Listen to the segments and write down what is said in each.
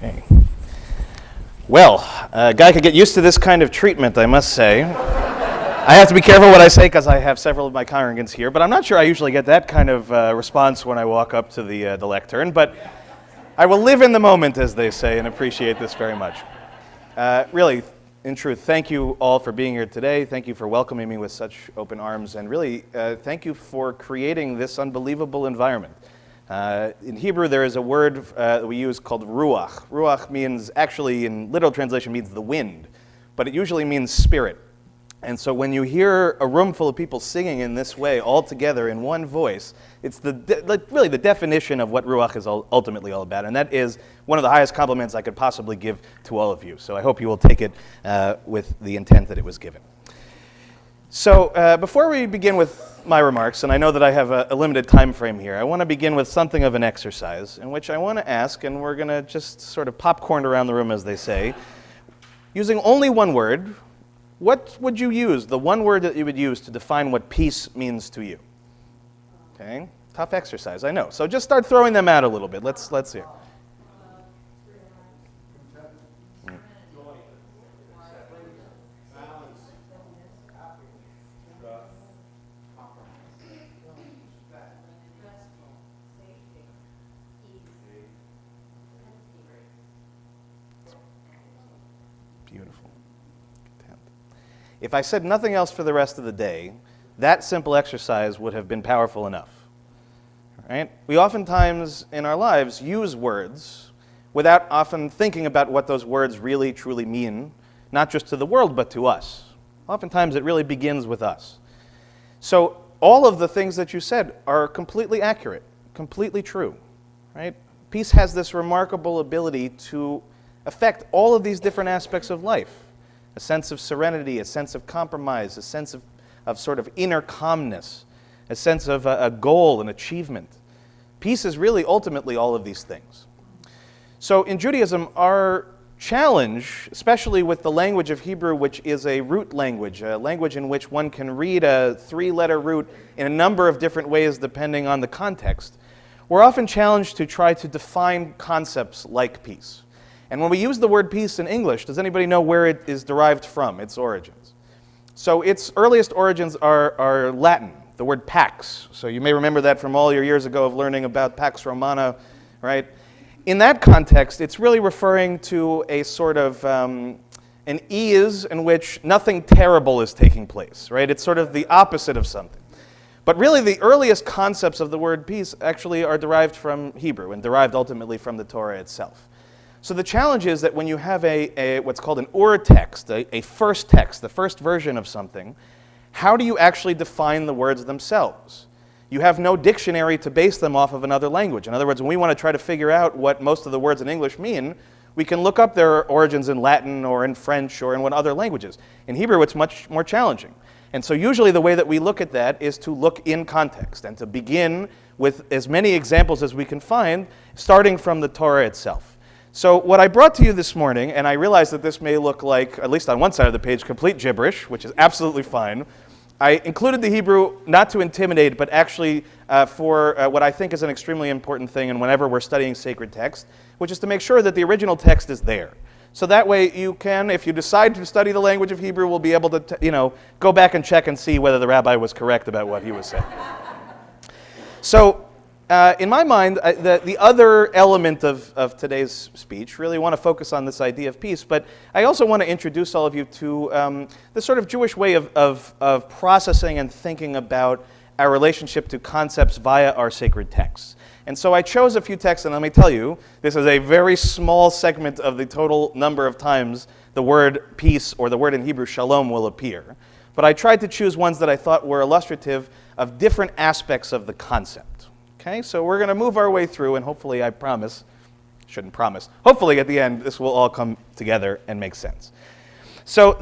Okay. Well, a guy could get used to this kind of treatment, I must say. I have to be careful what I say because I have several of my congregants here, but I'm not sure I usually get that kind of response when I walk up to the lectern, but I will live in the moment, as they say, and appreciate this very much. Really, in truth, thank you all for being here today. Thank you for welcoming me with such open arms, and really, thank you for creating this unbelievable environment. In Hebrew, there is a word that we use called ruach. Ruach means, actually, in literal translation, means the wind, but it usually means spirit. And so when you hear a room full of people singing in this way, all together in one voice, it's really the definition of what ruach is ultimately all about. And that is one of the highest compliments I could possibly give to all of you. So I hope you will take it with the intent that it was given. So before we begin with my remarks, and I know that I have a limited time frame here, I want to begin with something of an exercise in which I want to ask, and we're going to just sort of popcorn around the room, as they say, using only one word. What would you use, the one word that you would use to define what peace means to you? Okay, tough exercise, I know. So just start throwing them out a little bit. Let's hear. Beautiful. Content. If I said nothing else for the rest of the day, that simple exercise would have been powerful enough. Right? We oftentimes in our lives use words without often thinking about what those words really truly mean, not just to the world, but to us. Oftentimes it really begins with us. So all of the things that you said are completely accurate, completely true. Right? Peace has this remarkable ability to affect all of these different aspects of life. A sense of serenity, a sense of compromise, a sense of sort of inner calmness, a sense of a goal and achievement. Peace is really ultimately all of these things. So in Judaism, our challenge, especially with the language of Hebrew, which is a root language, a language in which one can read a three-letter root in a number of different ways depending on the context, we're often challenged to try to define concepts like peace. And when we use the word peace in English, does anybody know where it is derived from, its origins? So its earliest origins are Latin, the word pax. So you may remember that from all your years ago of learning about Pax Romana, right? In that context, it's really referring to a sort of an ease in which nothing terrible is taking place, right? It's sort of the opposite of something. But really the earliest concepts of the word peace actually are derived from Hebrew and derived ultimately from the Torah itself. So the challenge is that when you have what's called an ur text, a first text, the first version of something, how do you actually define the words themselves? You have no dictionary to base them off of another language. In other words, when we want to try to figure out what most of the words in English mean, we can look up their origins in Latin or in French or in what other languages. In Hebrew, it's much more challenging. And so usually the way that we look at that is to look in context and to begin with as many examples as we can find, starting from the Torah itself. So what I brought to you this morning, and I realize that this may look like, at least on one side of the page, complete gibberish, which is absolutely fine. I included the Hebrew not to intimidate, but actually for what I think is an extremely important thing, and whenever we're studying sacred text, which is to make sure that the original text is there. So that way you can, if you decide to study the language of Hebrew, will be able to go back and check and see whether the rabbi was correct about what he was saying. So in my mind, the other element of today's speech, really want to focus on this idea of peace, but I also want to introduce all of you to the sort of Jewish way of processing and thinking about our relationship to concepts via our sacred texts. And so I chose a few texts, and let me tell you, this is a very small segment of the total number of times the word peace or the word in Hebrew shalom will appear. But I tried to choose ones that I thought were illustrative of different aspects of the concept. Okay, so we're going to move our way through, and hopefully, hopefully at the end, this will all come together and make sense. So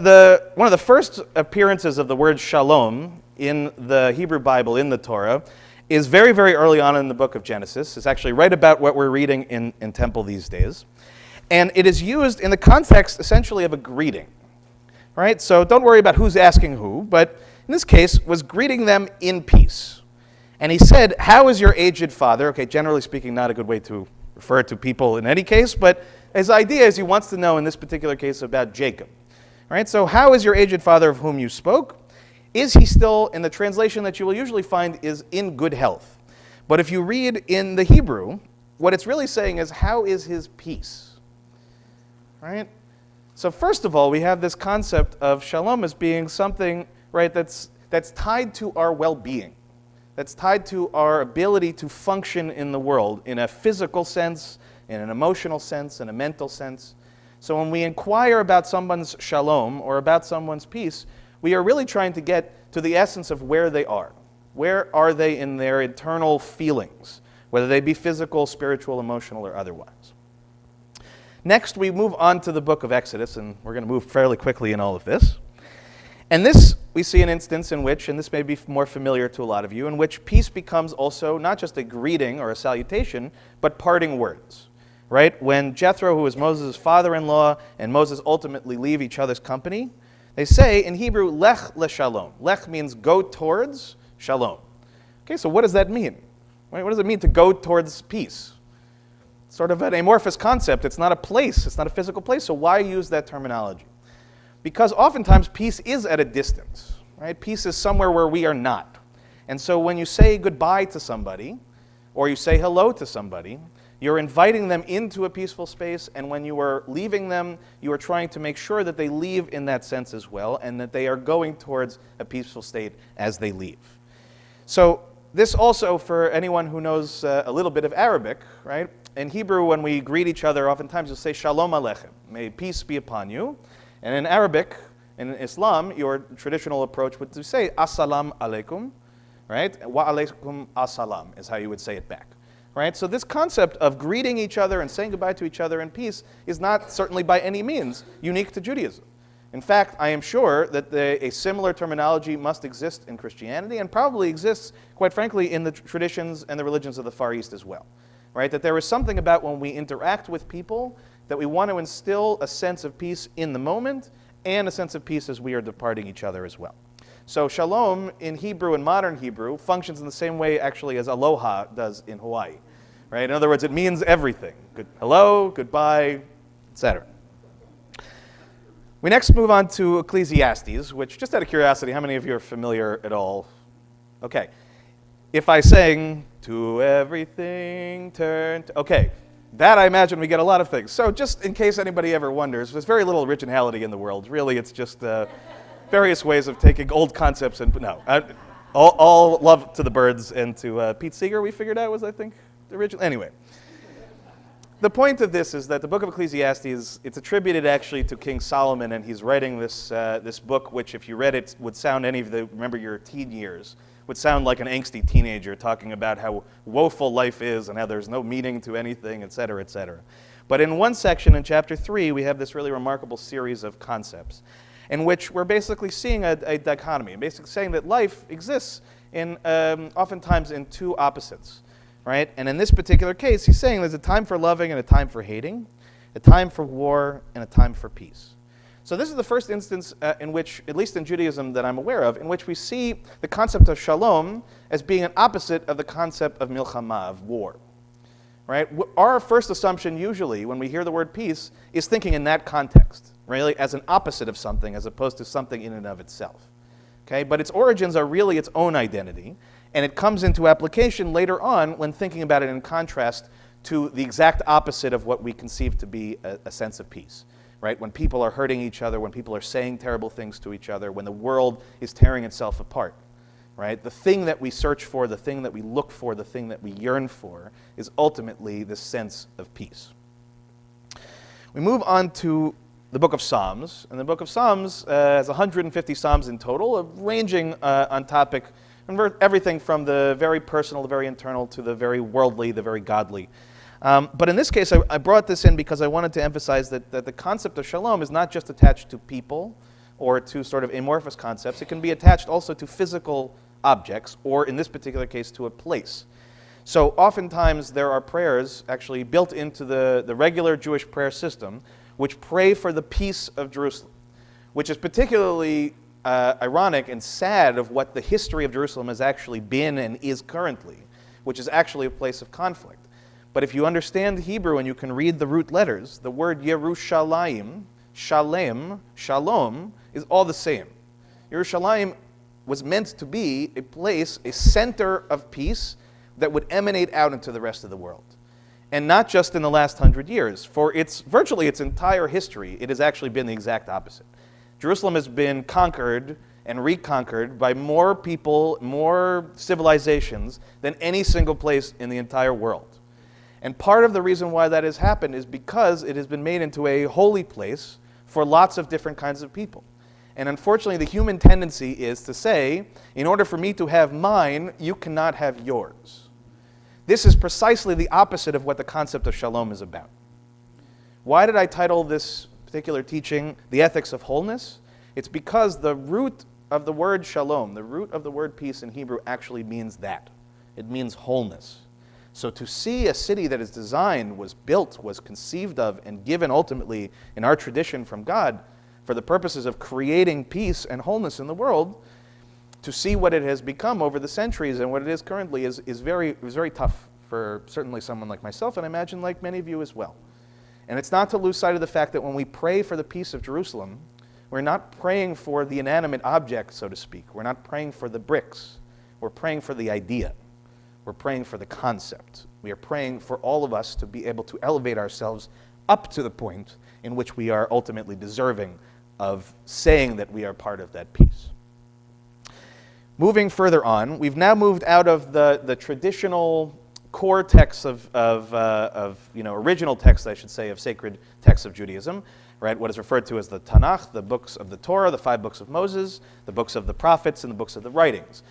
one of the first appearances of the word shalom in the Hebrew Bible, in the Torah, is very, very early on in the book of Genesis. It's actually right about what we're reading in Temple these days. And it is used in the context, essentially, of a greeting. Right? So don't worry about who's asking who, but in this case, was greeting them in peace. And he said, "How is your aged father?" Okay, generally speaking, not a good way to refer to people in any case, but his idea is he wants to know in this particular case about Jacob. All right, so how is your aged father of whom you spoke? Is he still, in the translation that you will usually find, is in good health. But if you read in the Hebrew, what it's really saying is, how is his peace? Right? So first of all, we have this concept of shalom as being something, right, that's tied to our well-being. That's tied to our ability to function in the world in a physical sense, in an emotional sense, in a mental sense. So when we inquire about someone's shalom or about someone's peace, we are really trying to get to the essence of where they are. Where are they in their internal feelings, whether they be physical, spiritual, emotional, or otherwise. Next, we move on to the book of Exodus, and we're going to move fairly quickly in all of this. And this, we see an instance in which, and this may be more familiar to a lot of you, in which peace becomes also not just a greeting or a salutation, but parting words. Right? When Jethro, who is Moses' father-in-law, and Moses ultimately leave each other's company, they say in Hebrew, lech leshalom. Lech means go towards shalom. Okay, so what does that mean? Right? What does it mean to go towards peace? Sort of an amorphous concept. It's not a place. It's not a physical place. So why use that terminology? Because oftentimes peace is at a distance. Right? Peace is somewhere where we are not. And so when you say goodbye to somebody, or you say hello to somebody, you're inviting them into a peaceful space, and when you are leaving them, you are trying to make sure that they leave in that sense as well, and that they are going towards a peaceful state as they leave. So this also, for anyone who knows a little bit of Arabic, right? In Hebrew, when we greet each other, oftentimes you'll say Shalom Aleichem, may peace be upon you. And in Arabic, in Islam, your traditional approach would to say As-salam alaikum, right? Wa alaikum as-salam is how you would say it back. Right? So this concept of greeting each other and saying goodbye to each other in peace is not certainly by any means unique to Judaism. In fact, I am sure that a similar terminology must exist in Christianity and probably exists, quite frankly, in the traditions and the religions of the Far East as well. Right? That there is something about when we interact with people that we want to instill a sense of peace in the moment and a sense of peace as we are departing each other as well. So shalom in Hebrew and modern Hebrew functions in the same way actually as aloha does in Hawaii. Right? In other words, it means everything. Good, hello, goodbye, etc. We next move on to Ecclesiastes, which, just out of curiosity, how many of you are familiar at all? Okay. If I sang, to everything turn to... Okay. That, I imagine, we get a lot of things. So just in case anybody ever wonders, there's very little originality in the world. Really, it's just... various ways of taking old concepts and all love to the birds and to Pete Seeger, we figured out was, I think, the original. Anyway, the point of this is that the book of Ecclesiastes, it's attributed actually to King Solomon, and he's writing this this book, which if you read it would sound remember your teen years, would sound like an angsty teenager talking about how woeful life is and how there's no meaning to anything, et cetera, et cetera. But in one section, in chapter 3, we have this really remarkable series of concepts in which we're basically seeing a dichotomy, basically saying that life exists in oftentimes in two opposites, right? And in this particular case, he's saying there's a time for loving and a time for hating, a time for war and a time for peace. So this is the first instance in which, at least in Judaism that I'm aware of, in which we see the concept of shalom as being an opposite of the concept of milchama, of war. Right? Our first assumption usually when we hear the word peace is thinking in that context, really as an opposite of something as opposed to something in and of itself. Okay? But its origins are really its own identity, and it comes into application later on when thinking about it in contrast to the exact opposite of what we conceive to be a sense of peace. Right? When people are hurting each other, when people are saying terrible things to each other, when the world is tearing itself apart. Right? The thing that we search for, the thing that we look for, the thing that we yearn for is ultimately this sense of peace. We move on to the book of Psalms. And the book of Psalms has 150 Psalms in total, ranging on topic, everything from the very personal, the very internal, to the very worldly, the very godly. But in this case, I brought this in because I wanted to emphasize that the concept of shalom is not just attached to people or to sort of amorphous concepts. It can be attached also to physical objects, or in this particular case, to a place. So oftentimes there are prayers actually built into the regular Jewish prayer system which pray for the peace of Jerusalem, which is particularly ironic and sad of what the history of Jerusalem has actually been and is currently, which is actually a place of conflict. But if you understand Hebrew and you can read the root letters, the word Yerushalayim, Shalem, Shalom, is all the same. Yerushalayim was meant to be a place, a center of peace that would emanate out into the rest of the world. And not just in the last 100 years. For virtually its entire history, it has actually been the exact opposite. Jerusalem has been conquered and reconquered by more people, more civilizations than any single place in the entire world. And part of the reason why that has happened is because it has been made into a holy place for lots of different kinds of people. And unfortunately, the human tendency is to say, in order for me to have mine, you cannot have yours. This is precisely the opposite of what the concept of shalom is about. Why did I title this particular teaching, The Ethics of Wholeness? It's because the root of the word shalom, the root of the word peace in Hebrew actually means that. It means wholeness. So to see a city that is designed, was built, was conceived of, and given ultimately in our tradition from God for the purposes of creating peace and wholeness in the world, to see what it has become over the centuries and what it is currently is very tough for certainly someone like myself, and I imagine like many of you as well. And it's not to lose sight of the fact that when we pray for the peace of Jerusalem, we're not praying for the inanimate object, so to speak. We're not praying for the bricks. We're praying for the idea. We're praying for the concept. We are praying for all of us to be able to elevate ourselves up to the point in which we are ultimately deserving of saying that we are part of that peace. Moving further on, we've now moved out of the traditional core texts of original texts, I should say, of sacred texts of Judaism, right? What is referred to as the Tanakh, the books of the Torah, the 5 books of Moses, the books of the prophets, and the books of the writings.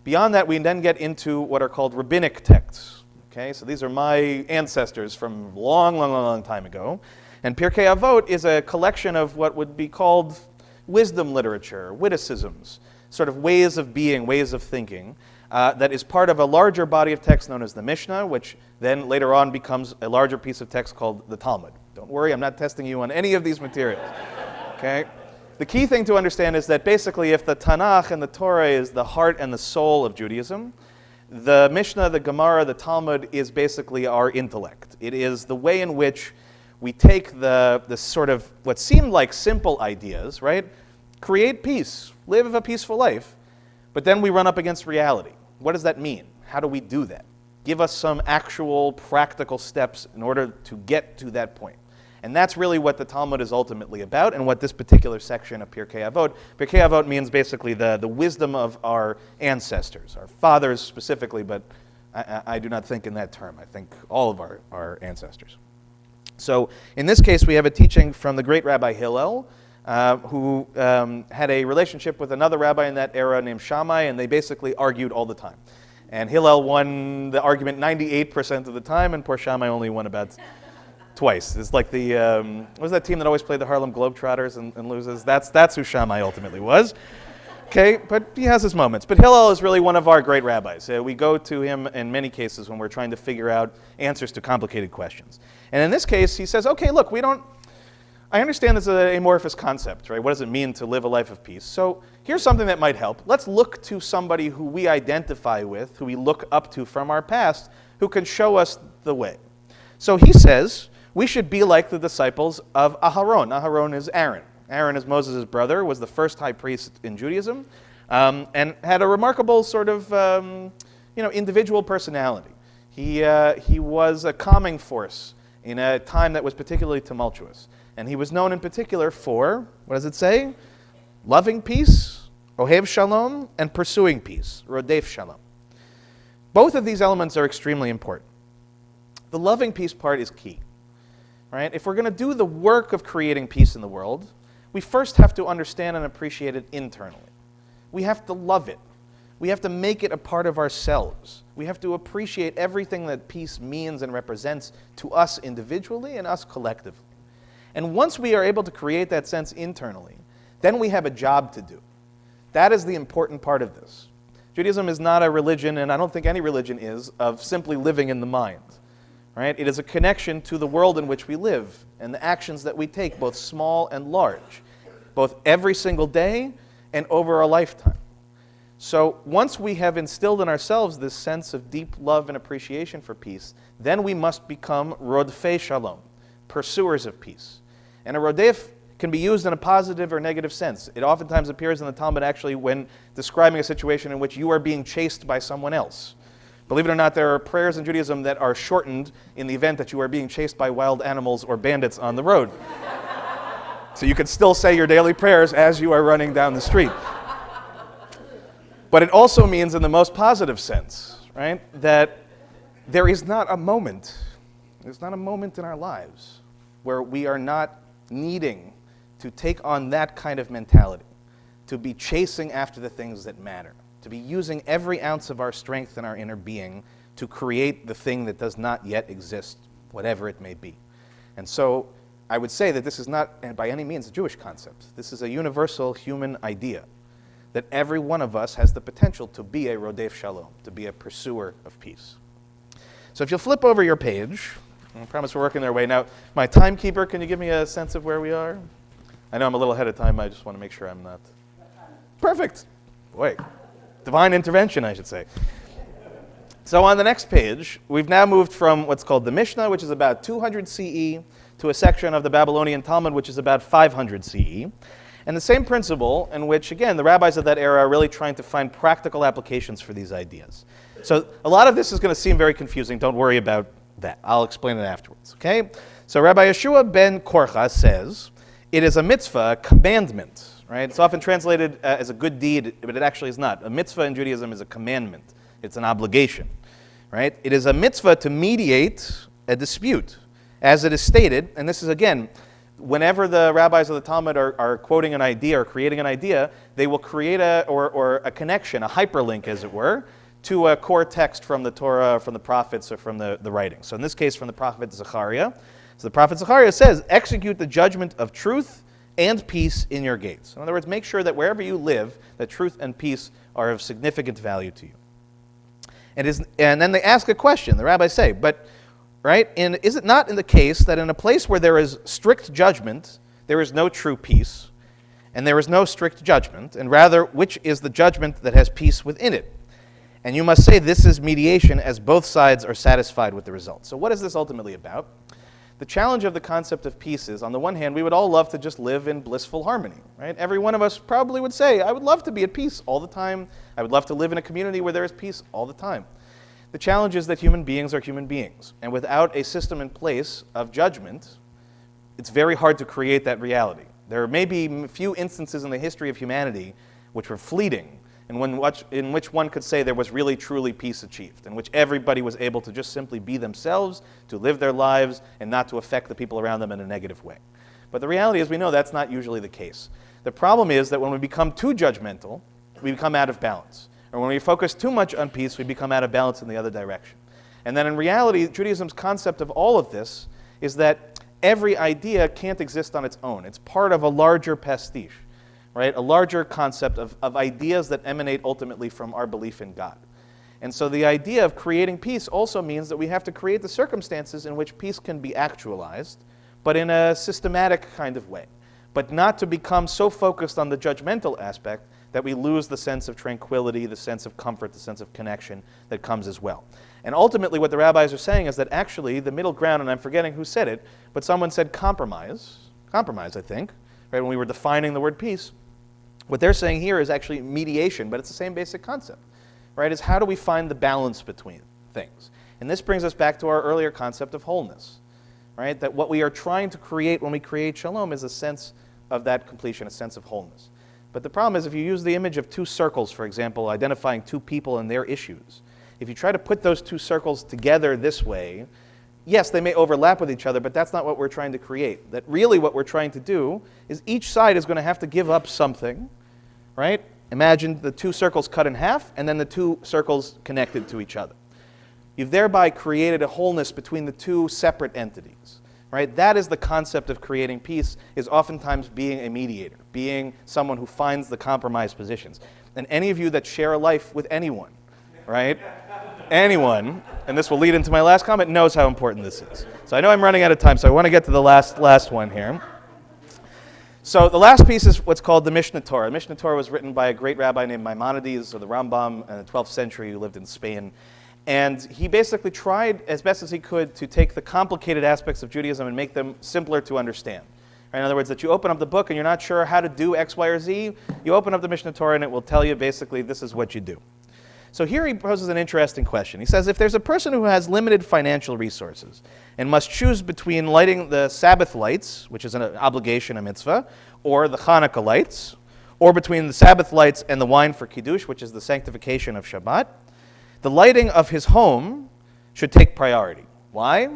Beyond that, we then get into what are called rabbinic texts. Okay, so these are my ancestors from long time ago. And Pirkei Avot is a collection of what would be called wisdom literature, witticisms, sort of ways of being, ways of thinking, that is part of a larger body of text known as the Mishnah, which then later on becomes a larger piece of text called the Talmud. Don't worry, I'm not testing you on any of these materials. Okay? The key thing to understand is that basically if the Tanakh and the Torah is the heart and the soul of Judaism, the Mishnah, the Gemara, the Talmud is basically our intellect. It is the way in which we take the sort of what seemed like simple ideas, right? Create peace, live a peaceful life, but then we run up against reality. What does that mean? How do we do that? Give us some actual practical steps in order to get to that point. And that's really what the Talmud is ultimately about, and what this particular section of Pirkei Avot. Pirkei Avot means basically the wisdom of our ancestors, our fathers specifically, but I do not think in that term. I think all of our ancestors. So in this case, we have a teaching from the great Rabbi Hillel, who had a relationship with another rabbi in that era named Shammai, and they basically argued all the time. And Hillel won the argument 98% of the time, and poor Shammai only won about twice. It's like the, what was that team that always played the Harlem Globetrotters and loses? That's who Shammai ultimately was. Okay, but he has his moments. But Hillel is really one of our great rabbis. We go to him in many cases when we're trying to figure out answers to complicated questions. And in this case, he says, okay, look, I understand this is an amorphous concept, right? What does it mean to live a life of peace? So here's something that might help. Let's look to somebody who we identify with, who we look up to from our past, who can show us the way. So he says, we should be like the disciples of Aharon. Aharon is Aaron. Aaron is Moses' brother, was the first high priest in Judaism, and had a remarkable sort of individual personality. He was a calming force in a time that was particularly tumultuous. And he was known in particular for, what does it say? Loving peace, ohev shalom, and pursuing peace, rodef shalom. Both of these elements are extremely important. The loving peace part is key. Right? If we're going to do the work of creating peace in the world, we first have to understand and appreciate it internally. We have to love it. We have to make it a part of ourselves. We have to appreciate everything that peace means and represents to us individually and us collectively. And once we are able to create that sense internally, then we have a job to do. That is the important part of this. Judaism is not a religion, and I don't think any religion is, of simply living in the mind. Right? It is a connection to the world in which we live and the actions that we take, both small and large, both every single day and over a lifetime. So once we have instilled in ourselves this sense of deep love and appreciation for peace, then we must become rodfei shalom, pursuers of peace. And a rodef can be used in a positive or negative sense. It oftentimes appears in the Talmud actually when describing a situation in which you are being chased by someone else. Believe it or not, there are prayers in Judaism that are shortened in the event that you are being chased by wild animals or bandits on the road. So you can still say your daily prayers as you are running down the street. But it also means in the most positive sense, right, that there is not a moment, there's not a moment in our lives where we are not needing to take on that kind of mentality, to be chasing after the things that matter, to be using every ounce of our strength and our inner being to create the thing that does not yet exist, whatever it may be. And so I would say that this is not by any means a Jewish concept. This is a universal human idea, that every one of us has the potential to be a rodef shalom, to be a pursuer of peace. So if you'll flip over your page, I promise we're working our way. Now, my timekeeper, can you give me a sense of where we are? I know I'm a little ahead of time. I just want to make sure I'm not. Perfect. Boy, divine intervention, I should say. So on the next page, we've now moved from what's called the Mishnah, which is about 200 CE, to a section of the Babylonian Talmud, which is about 500 CE. And the same principle in which, again, the rabbis of that era are really trying to find practical applications for these ideas. So a lot of this is going to seem very confusing. Don't worry about that. I'll explain it afterwards, okay? So Rabbi Yeshua ben Korcha says, it is a mitzvah, a commandment, right? It's often translated as a good deed, but it actually is not. A mitzvah in Judaism is a commandment. It's an obligation, right? It is a mitzvah to mediate a dispute, as it is stated, and this is, again, whenever the rabbis of the Talmud are quoting an idea or creating an idea, they will create a connection, a hyperlink, as it were, to a core text from the Torah, from the prophets, or from the writings. So in this case, from the prophet Zechariah. So the prophet Zechariah says, execute the judgment of truth and peace in your gates. In other words, make sure that wherever you live, that truth and peace are of significant value to you. And then they ask a question, the rabbis say, but, right, is it not in the case that in a place where there is strict judgment, there is no true peace, and there is no strict judgment, and rather, which is the judgment that has peace within it? And you must say this is mediation as both sides are satisfied with the result. So what is this ultimately about? The challenge of the concept of peace is, on the one hand, we would all love to just live in blissful harmony, right? Every one of us probably would say, I would love to be at peace all the time. I would love to live in a community where there is peace all the time. The challenge is that human beings are human beings. And without a system in place of judgment, it's very hard to create that reality. There may be a few instances in the history of humanity which were fleeting, in which one could say there was really truly peace achieved, in which everybody was able to just simply be themselves, to live their lives, and not to affect the people around them in a negative way. But the reality is we know that's not usually the case. The problem is that when we become too judgmental, we become out of balance. Or when we focus too much on peace, we become out of balance in the other direction. And then in reality, Judaism's concept of all of this is that every idea can't exist on its own. It's part of a larger pastiche, right? A larger concept of ideas that emanate ultimately from our belief in God. And so the idea of creating peace also means that we have to create the circumstances in which peace can be actualized, but in a systematic kind of way. But not to become so focused on the judgmental aspect that we lose the sense of tranquility, the sense of comfort, the sense of connection that comes as well. And ultimately what the rabbis are saying is that actually the middle ground, and I'm forgetting who said it, but someone said compromise, I think, right, when we were defining the word peace. What they're saying here is actually mediation, but it's the same basic concept, right? Is how do we find the balance between things? And this brings us back to our earlier concept of wholeness, right? That what we are trying to create when we create shalom is a sense of that completion, a sense of wholeness. But the problem is if you use the image of two circles, for example, identifying two people and their issues, if you try to put those two circles together this way, yes, they may overlap with each other, but that's not what we're trying to create. That really what we're trying to do is each side is going to have to give up something, right? Imagine the two circles cut in half and then the two circles connected to each other. You've thereby created a wholeness between the two separate entities, right? That is the concept of creating peace, is oftentimes being a mediator, being someone who finds the compromise positions. And any of you that share a life with anyone, right? Anyone, and this will lead into my last comment, knows how important this is. So I know I'm running out of time, so I want to get to the last one here. So the last piece is what's called the Mishnah Torah. The Mishnah Torah was written by a great rabbi named Maimonides, or the Rambam, in the 12th century, who lived in Spain. And he basically tried as best as he could to take the complicated aspects of Judaism and make them simpler to understand. Right? In other words, that you open up the book and you're not sure how to do X, Y, or Z, you open up the Mishnah Torah and it will tell you basically this is what you do. So here he poses an interesting question. He says, if there's a person who has limited financial resources and must choose between lighting the Sabbath lights, which is an obligation, a mitzvah, or the Hanukkah lights, or between the Sabbath lights and the wine for Kiddush, which is the sanctification of Shabbat, the lighting of his home should take priority. Why?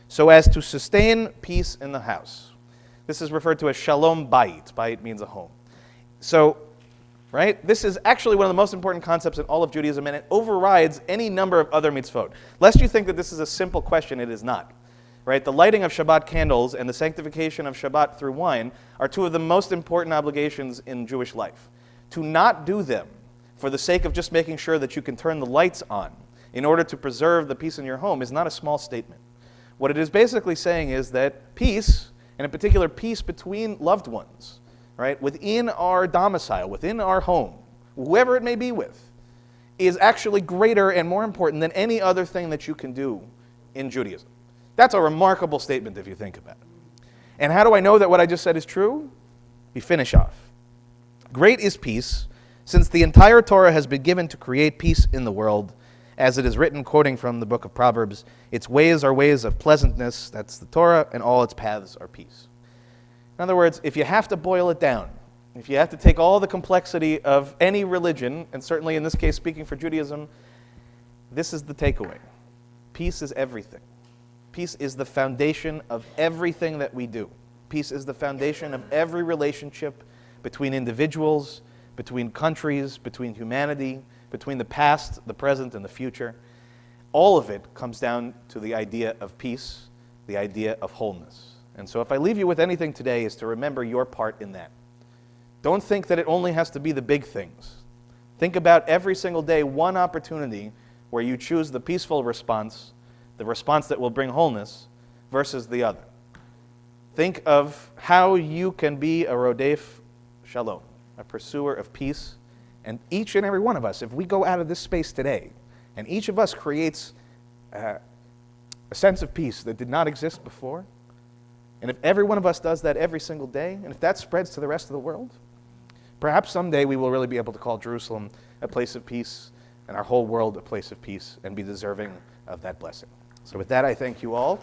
So as to sustain peace in the house. This is referred to as Shalom Bayit. Bayit means a home. So, right? This is actually one of the most important concepts in all of Judaism, and it overrides any number of other mitzvot. Lest you think that this is a simple question, it is not. Right? The lighting of Shabbat candles and the sanctification of Shabbat through wine are two of the most important obligations in Jewish life. To not do them for the sake of just making sure that you can turn the lights on in order to preserve the peace in your home is not a small statement. What it is basically saying is that peace, and in particular peace between loved ones, right, within our domicile, within our home, whoever it may be with, is actually greater and more important than any other thing that you can do in Judaism. That's a remarkable statement if you think about it. And how do I know that what I just said is true? We finish off. Great is peace, since the entire Torah has been given to create peace in the world, as it is written, quoting from the book of Proverbs, its ways are ways of pleasantness, that's the Torah, and all its paths are peace. In other words, if you have to boil it down, if you have to take all the complexity of any religion, and certainly in this case speaking for Judaism, this is the takeaway. Peace is everything. Peace is the foundation of everything that we do. Peace is the foundation of every relationship between individuals, between countries, between humanity, between the past, the present, and the future. All of it comes down to the idea of peace, the idea of wholeness. And so if I leave you with anything today is to remember your part in that. Don't think that it only has to be the big things. Think about every single day one opportunity where you choose the peaceful response, the response that will bring wholeness, versus the other. Think of how you can be a rodef shalom, a pursuer of peace. And each and every one of us, if we go out of this space today, and each of us creates a sense of peace that did not exist before, and if every one of us does that every single day, and if that spreads to the rest of the world, perhaps someday we will really be able to call Jerusalem a place of peace, and our whole world a place of peace, and be deserving of that blessing. So with that, I thank you all.